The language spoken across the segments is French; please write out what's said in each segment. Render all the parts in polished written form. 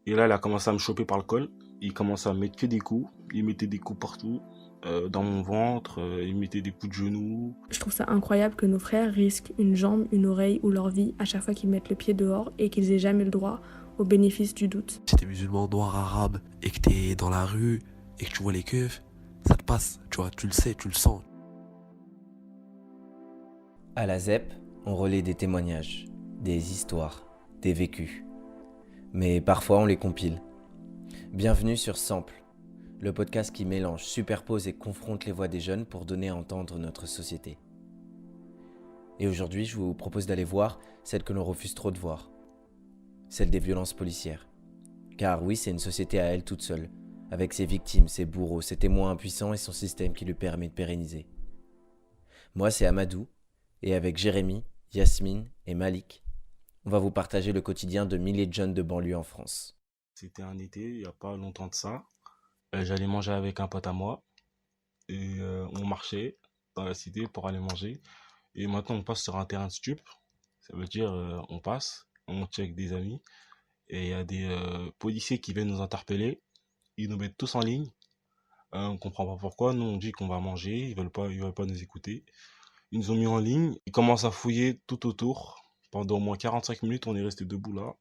Et là, il a commencé à me choper par le col. Il commençait à me mettre que des coups. Il mettait des coups partout, dans mon ventre. Il mettait des coups de genoux. Je trouve ça incroyable que nos frères risquent une jambe, une oreille ou leur vie à chaque fois qu'ils mettent le pied dehors et qu'ils aient jamais le droit au bénéfice du doute. Si t'es musulman, noir, arabe, et que t'es dans la rue, et que tu vois les keufs, ça te passe, tu vois, tu le sais, tu le sens. À la ZEP, on relaie des témoignages, des histoires, des vécus. Mais parfois on les compile. Bienvenue sur Sample, le podcast qui mélange, superpose et confronte les voix des jeunes pour donner à entendre notre société. Et aujourd'hui, je vous propose d'aller voir celle que l'on refuse trop de voir, celle des violences policières. Car oui, c'est une société à elle toute seule, avec ses victimes, ses bourreaux, ses témoins impuissants et son système qui lui permet de pérenniser. Moi, c'est Amadou, et avec Jérémy, Yasmine et Malik, on va vous partager le quotidien de milliers de jeunes de banlieue en France. C'était un été, il n'y a pas longtemps de ça. J'allais manger avec un pote à moi. Et on marchait dans la cité pour aller manger. Et maintenant, on passe sur un terrain de stup. Ça veut dire, on passe, on check des amis. Et il y a des policiers qui viennent nous interpeller. Ils nous mettent tous en ligne. On comprend pas pourquoi. Nous, on dit qu'on va manger. Ils veulent pas nous écouter. Ils nous ont mis en ligne. Ils commencent à fouiller tout autour. Pendant au moins 45 minutes, on est resté debout là.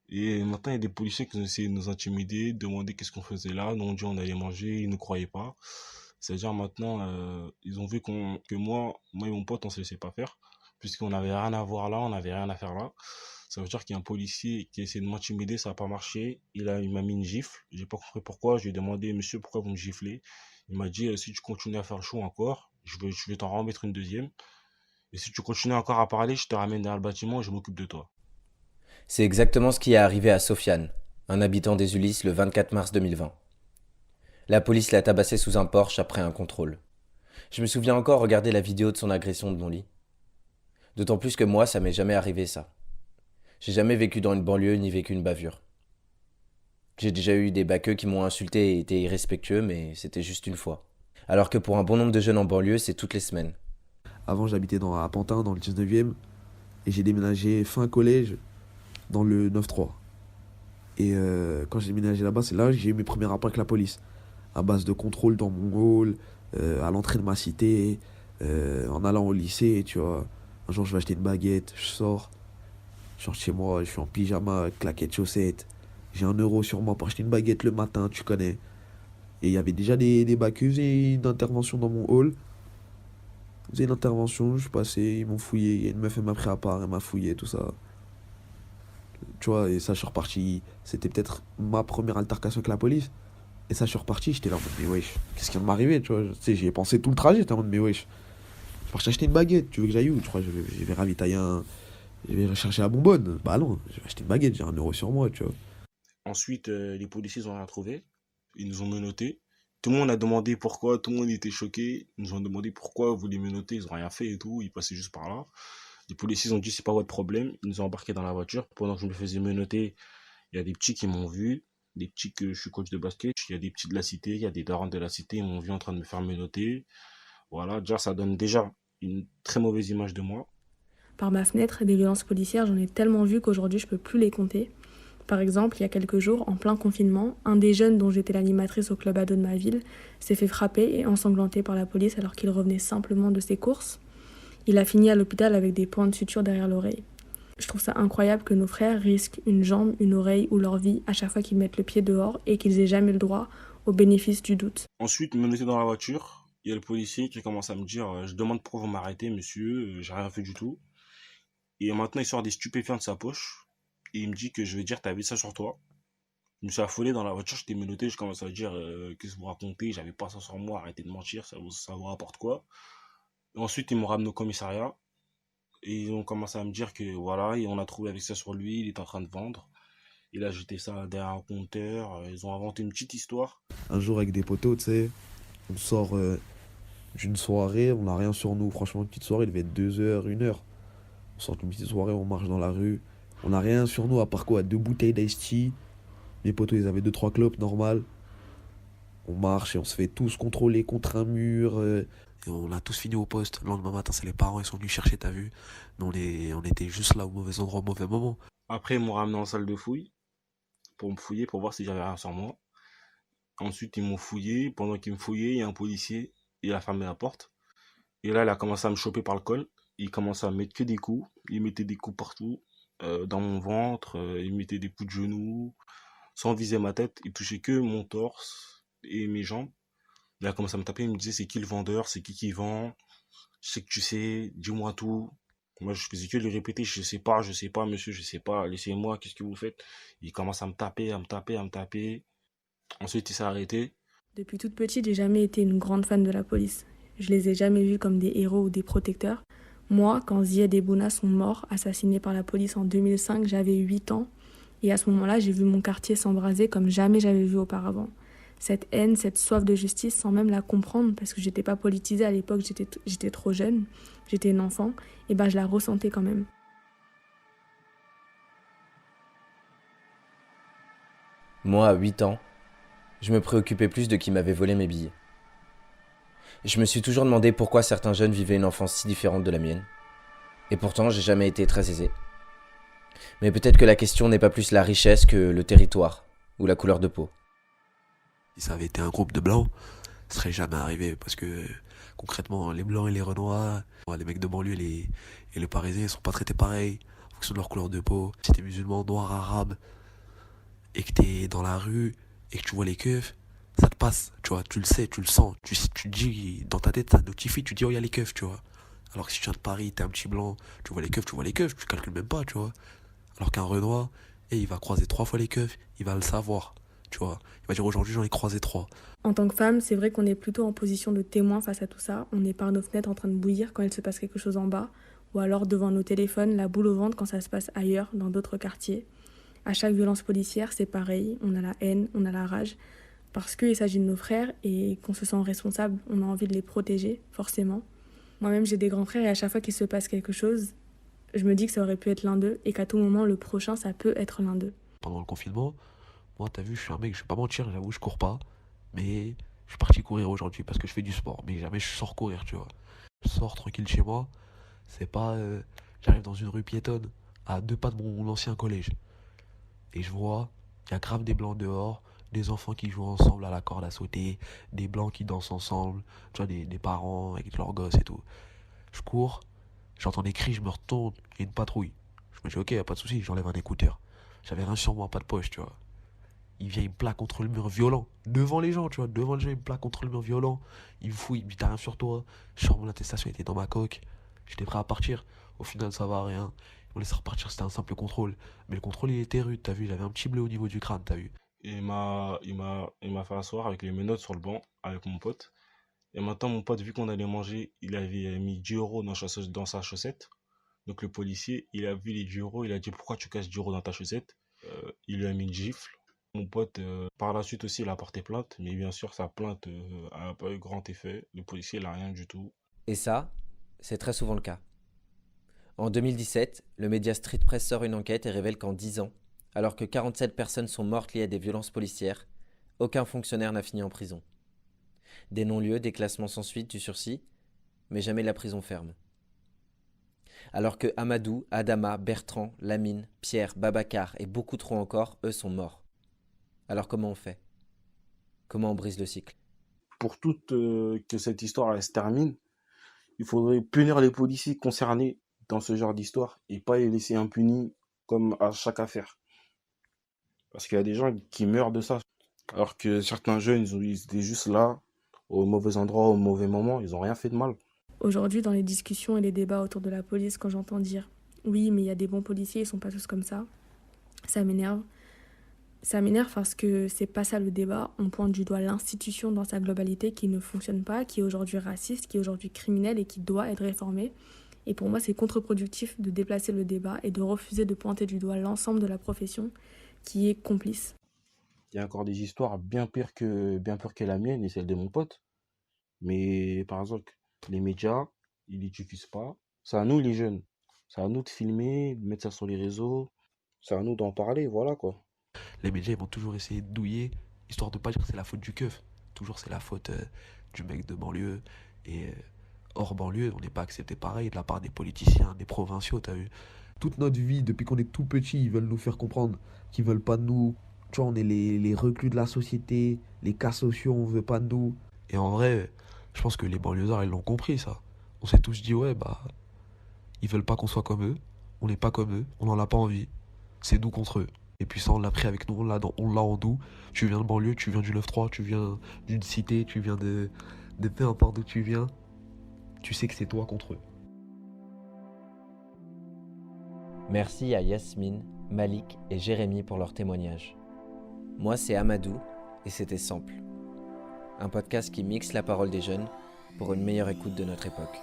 Et maintenant, il y a des policiers qui ont essayé de nous intimider, demander qu'est-ce qu'on faisait là. Nous, on dit on allait manger. Ils ne croyaient pas. C'est-à-dire maintenant, ils ont vu que moi et mon pote, on se laissait pas faire. Puisqu'on n'avait rien à voir là, on n'avait rien à faire là. Ça veut dire qu'il y a un policier qui a essayé de m'intimider, ça n'a pas marché. Il m'a mis une gifle. J'ai pas compris pourquoi. Je lui ai demandé, monsieur, pourquoi vous me giflez? Il m'a dit, si tu continues à faire le show encore, je vais t'en remettre une deuxième. Et si tu continues encore à parler, je te ramène derrière le bâtiment et je m'occupe de toi. C'est exactement ce qui est arrivé à Sofiane, un habitant des Ulysses le 24 mars 2020. La police l'a tabassé sous un Porsche après un contrôle. Je me souviens encore regarder la vidéo de son agression de mon lit. D'autant plus que moi, ça m'est jamais arrivé ça. J'ai jamais vécu dans une banlieue ni vécu une bavure. J'ai déjà eu des baqueux qui m'ont insulté et été irrespectueux, mais c'était juste une fois. Alors que pour un bon nombre de jeunes en banlieue, c'est toutes les semaines. Avant, j'habitais à Pantin, dans le 19e, et j'ai déménagé fin collège dans le 9-3. Et quand j'ai déménagé là-bas, c'est là que j'ai eu mes premiers rapports avec la police. À base de contrôle dans mon hall, à l'entrée de ma cité, en allant au lycée, tu vois. Un jour, je vais acheter une baguette, je sors. Je sors de chez moi, je suis en pyjama, claquettes, chaussettes. J'ai 1 euro sur moi pour acheter une baguette le matin, tu connais. Et il y avait déjà des bacs, et une intervention dans mon hall. Ils faisaient une intervention, je suis passé, ils m'ont fouillé. Il y a une meuf, elle m'a pris à part, elle m'a fouillé, tout ça. Tu vois, et ça, je suis reparti. C'était peut-être ma première altercation avec la police. Et ça, je suis reparti, j'étais là en mode, mais wesh, qu'est-ce qui vient de m'arriver, tu vois. Tu sais, j'y ai pensé tout le trajet, j'étais en mode, mais wesh, je suis parti acheter une baguette, tu veux que j'aille où? Je crois que je vais ravitailler un. Je vais rechercher la bonbonne. Bah non, je vais acheter une baguette, j'ai 1 euro sur moi, tu vois. Ensuite, les policiers ils ont rien trouvé. Ils nous ont menottés. Tout le monde a demandé pourquoi, tout le monde était choqué. Ils nous ont demandé pourquoi vous les menottez, ils ont rien fait et tout, ils passaient juste par là. Les policiers ont dit c'est pas votre problème, ils nous ont embarqués dans la voiture. Pendant que je me faisais menotter, il y a des petits qui m'ont vu, des petits que je suis coach de basket, il y a des petits de la cité, il y a des darons de la cité, ils m'ont vu en train de me faire menotter. Voilà, déjà ça donne déjà une très mauvaise image de moi. Par ma fenêtre, des violences policières, j'en ai tellement vu qu'aujourd'hui je peux plus les compter. Par exemple, il y a quelques jours, en plein confinement, un des jeunes dont j'étais l'animatrice au club ado de ma ville s'est fait frapper et ensanglanter par la police alors qu'il revenait simplement de ses courses. Il a fini à l'hôpital avec des points de suture derrière l'oreille. Je trouve ça incroyable que nos frères risquent une jambe, une oreille ou leur vie à chaque fois qu'ils mettent le pied dehors et qu'ils aient jamais le droit au bénéfice du doute. Ensuite, menotté dans la voiture, il y a le policier qui commence à me dire je demande pourquoi vous m'arrêtez, monsieur, j'ai rien fait du tout. Et maintenant, il sort des stupéfiants de sa poche et il me dit que je vais dire t'as vu ça sur toi. Je me suis affolé dans la voiture, j'étais menotté, je commence à dire qu'est-ce que vous racontez, j'avais pas ça sur moi, arrêtez de mentir, ça vous rapporte quoi. Et ensuite, ils m'ont ramené au commissariat et ils ont commencé à me dire que voilà, et on a trouvé avec ça sur lui, il est en train de vendre. Il a jeté ça derrière un compteur, ils ont inventé une petite histoire. Un jour, avec des potos, tu sais, on sort d'une soirée, on n'a rien sur nous. Franchement, une petite soirée, il devait être 2 heures, 1 heure. On sort d'une petite soirée, on marche dans la rue. On n'a rien sur nous, à part quoi? 2 bouteilles d'Ice Tea. Mes potos, ils avaient 2, 3 clopes, normal. On marche et on se fait tous contrôler contre un mur. Et on a tous fini au poste. Le lendemain matin, c'est les parents, ils sont venus chercher, t'as vu. Mais on était juste là au mauvais endroit, au mauvais moment. Après, ils m'ont ramené en salle de fouille. pour me fouiller, pour voir si j'avais rien sur moi. Ensuite, ils m'ont fouillé. Pendant qu'ils me fouillaient, il y a un policier, il a fermé la porte. Et là, il a commencé à me choper par le col. Il commençait à me mettre que des coups. Il mettait des coups partout, dans mon ventre. Il mettait des coups de genoux, sans viser ma tête. Il touchait que mon torse et mes jambes. Il a commencé à me taper. Il me disait, c'est qui le vendeur? C'est qui vend? Je sais que tu sais. Dis-moi tout. Moi, je faisais que lui répéter, je sais pas, monsieur, je sais pas. Laissez-moi, qu'est-ce que vous faites? Il commence à me taper, à me taper, à me taper. Ensuite, il s'est arrêté. Depuis toute petite, j'ai jamais été une grande fan de la police. Je les ai jamais vus comme des héros ou des protecteurs. Moi, quand Ziad et Bouna sont morts, assassinés par la police en 2005, j'avais 8 ans. Et à ce moment-là, j'ai vu mon quartier s'embraser comme jamais j'avais vu auparavant. Cette haine, cette soif de justice, sans même la comprendre, parce que j'étais pas politisée à l'époque, j'étais trop jeune, j'étais une enfant, et ben je la ressentais quand même. Moi, à 8 ans, je me préoccupais plus de qui m'avait volé mes billets. Je me suis toujours demandé pourquoi certains jeunes vivaient une enfance si différente de la mienne. Et pourtant, j'ai jamais été très aisé. Mais peut-être que la question n'est pas plus la richesse que le territoire ou la couleur de peau. Si ça avait été un groupe de blancs, ça serait jamais arrivé parce que concrètement, les blancs et les renois, les mecs de banlieue et les parisiens, ils sont pas traités pareil en fonction de leur couleur de peau. Si t'es musulman, noir, arabe et que t'es dans la rue et que tu vois les keufs, ça te passe, tu vois, tu le sais, tu le sens. Tu dis, dans ta tête, ça notifie, tu dis, oh, il y a les keufs, tu vois. Alors que si tu viens de Paris, t'es un petit blanc, tu vois les keufs, tu calcules même pas, tu vois. Alors qu'un Renoir, il va croiser 3 fois les keufs, il va le savoir, tu vois. Il va dire aujourd'hui j'en ai croisé 3. En tant que femme, c'est vrai qu'on est plutôt en position de témoin face à tout ça. On est par nos fenêtres en train de bouillir quand il se passe quelque chose en bas, ou alors devant nos téléphones, la boule au ventre quand ça se passe ailleurs, dans d'autres quartiers. À chaque violence policière, c'est pareil, on a la haine, on a la rage, parce qu'il s'agit de nos frères et qu'on se sent responsable, on a envie de les protéger, forcément. Moi-même, j'ai des grands frères et à chaque fois qu'il se passe quelque chose, je me dis que ça aurait pu être l'un d'eux et qu'à tout moment, le prochain, ça peut être l'un d'eux. Pendant le confinement, moi t'as vu, je suis un mec, je vais pas mentir, j'avoue, je cours pas. Mais je suis parti courir aujourd'hui parce que je fais du sport. Mais jamais je sors courir, tu vois. Je sors tranquille chez moi. C'est pas. J'arrive dans une rue piétonne, à 2 pas de mon ancien collège. Et je vois, il y a grave des blancs dehors, des enfants qui jouent ensemble à la corde à sauter, des blancs qui dansent ensemble, tu vois, des parents avec leurs gosses et tout. Je cours, j'entends des cris, je me retourne, il y a une patrouille. Je me dis, ok, y a pas de souci, j'enlève un écouteur. J'avais rien sur moi, pas de poche, tu vois. Il vient, il me plaque contre le mur violent. Devant les gens, tu vois, devant les gens, il me plaque contre le mur violent. Il me fouille, il me dit, t'as rien sur toi. Je sors mon attestation, il était dans ma coque. J'étais prêt à partir. Au final, ça va, rien. On laisse repartir, c'était un simple contrôle. Mais le contrôle, il était rude, t'as vu, il avait un petit bleu au niveau du crâne, t'as vu. Et il m'a fait asseoir avec les menottes sur le banc, avec mon pote. Et maintenant, mon pote, vu qu'on allait manger, il avait mis 10 euros dans sa chaussette. Donc le policier, il a vu les 10 euros, il a dit pourquoi tu caches 10 euros dans ta chaussette? Il lui a mis une gifle. Mon pote, par la suite aussi, il a porté plainte, mais bien sûr, sa plainte a pas eu grand effet. Le policier, il a rien du tout. Et ça, c'est très souvent le cas. En 2017, le média Street Press sort une enquête et révèle qu'en 10 ans, alors que 47 personnes sont mortes liées à des violences policières, aucun fonctionnaire n'a fini en prison. Des non-lieux, des classements sans suite, du sursis, mais jamais la prison ferme. Alors que Amadou, Adama, Bertrand, Lamine, Pierre, Babacar et beaucoup trop encore, eux, sont morts. Alors comment on fait? Comment on brise le cycle? Pour que cette histoire elle se termine, il faudrait punir les policiers concernés dans ce genre d'histoire et pas les laisser impunis comme à chaque affaire. Parce qu'il y a des gens qui meurent de ça. Alors que certains jeunes, ils étaient juste là, au mauvais endroit, au mauvais moment, ils n'ont rien fait de mal. Aujourd'hui, dans les discussions et les débats autour de la police, quand j'entends dire « oui, mais il y a des bons policiers, ils sont pas tous comme ça », ça m'énerve. Ça m'énerve parce que c'est pas ça le débat. On pointe du doigt l'institution dans sa globalité qui ne fonctionne pas, qui est aujourd'hui raciste, qui est aujourd'hui criminelle et qui doit être réformée. Et pour moi, c'est contre-productif de déplacer le débat et de refuser de pointer du doigt l'ensemble de la profession qui est complice. Il y a encore des histoires bien pires que la mienne et celle de mon pote. Mais par exemple, les médias, ils les diffusent pas. C'est à nous les jeunes. C'est à nous de filmer, de mettre ça sur les réseaux. C'est à nous d'en parler, voilà quoi. Les médias ils vont toujours essayer de douiller, histoire de pas dire que c'est la faute du keuf. Toujours c'est la faute du mec de banlieue. Et hors banlieue, on n'est pas accepté pareil de la part des politiciens, des provinciaux, t'as vu. Toute notre vie, depuis qu'on est tout petit, ils veulent nous faire comprendre qu'ils veulent pas de nous, tu vois, on est les reclus de la société, les cas sociaux, on veut pas de nous. Et en vrai, je pense que les banlieusards, ils l'ont compris, ça. On s'est tous dit, ouais, bah, ils veulent pas qu'on soit comme eux, on n'est pas comme eux, on n'en a pas envie. C'est nous contre eux. Et puis ça, on l'a pris avec nous, on l'a en nous. Tu viens de banlieue, tu viens du 9-3, tu viens d'une cité, tu viens de peu importe d'où tu viens. Tu sais que c'est toi contre eux. Merci à Yasmine, Malik et Jérémy pour leur témoignage. Moi, c'est Amadou et c'était Sample, un podcast qui mixe la parole des jeunes pour une meilleure écoute de notre époque.